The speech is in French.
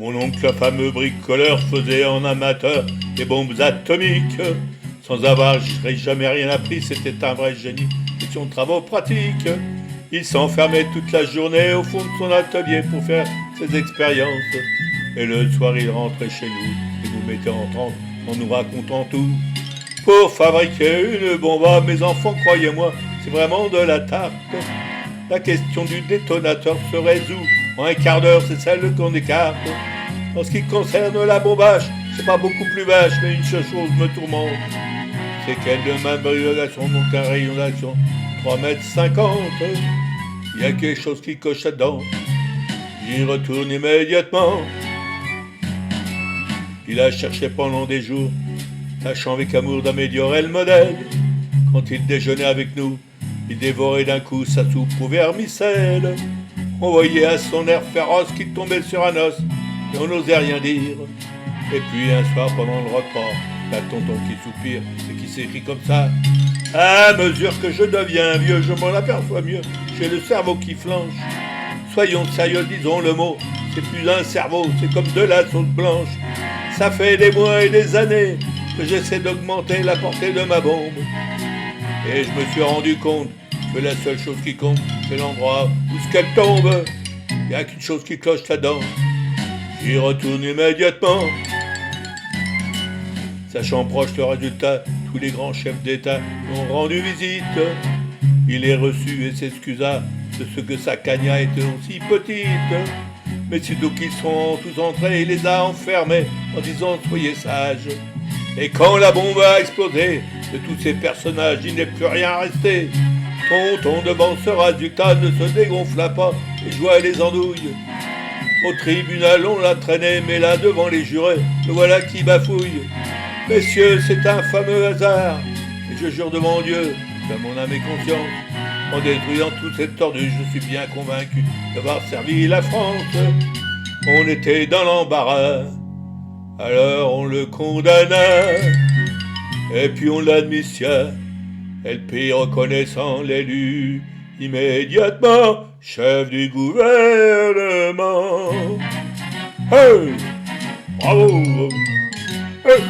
Mon oncle, un fameux bricoleur, faisait en amateur des bombes atomiques. Sans avoir jamais rien appris, c'était un vrai génie. Question de travaux pratiques. Il s'enfermait toute la journée au fond de son atelier pour faire ses expériences. Et le soir, il rentrait chez nous et nous mettait en transe en nous racontant tout. Pour fabriquer une bombe, mes enfants, croyez-moi, c'est vraiment de la tarte. La question du détonateur se résout en un quart d'heure, c'est celle qu'on écarte. En ce qui concerne la bombache, c'est pas beaucoup plus vache, mais une seule chose me tourmente. C'est qu'elle demande brûlation, donc un rayon d'action 3,50 m. Il y a quelque chose qui coche là-dedans. J'y retourne immédiatement. Il a cherché pendant des jours, tâchant avec amour d'améliorer le modèle. Quand il déjeunait avec nous, il dévorait d'un coup sa soupe au vermicelle. On voyait à son air féroce qu'il tombait sur un os, et on n'osait rien dire. Et puis un soir pendant le repas, la tonton qui soupire, et qui s'écrit comme ça. À mesure que je deviens vieux, je m'en aperçois mieux, j'ai le cerveau qui flanche. Soyons sérieux, disons le mot, c'est plus un cerveau, c'est comme de la sauce blanche. Ça fait des mois et des années que j'essaie d'augmenter la portée de ma bombe. Et je me suis rendu compte que la seule chose qui compte, c'est l'endroit où ce qu'elle tombe. Il n'y a qu'une chose qui cloche là-dedans. J'y retourne immédiatement. Sachant proche le résultat, tous les grands chefs d'État ont rendu visite. Il est reçu et s'excusa de ce que sa cagna était aussi petite. Mais sitôt qu'ils sont tous entrés, il les a enfermés en disant « Soyez sages ». Et quand la bombe a explosé, de tous ces personnages, il n'est plus rien resté. Tonton devant ce résultat ne se dégonfla pas et joua les andouilles. Au tribunal on l'a traîné, mais là devant les jurés, le voilà qui bafouille. Messieurs, c'est un fameux hasard, et je jure devant Dieu, de mon âme et conscience, en détruisant toute cette tordue, je suis bien convaincu d'avoir servi la France. On était dans l'embarras, alors on le condamna, et puis on l'admissia. LP reconnaissant l'élu, immédiatement chef du gouvernement. Hey! Bravo! Hey!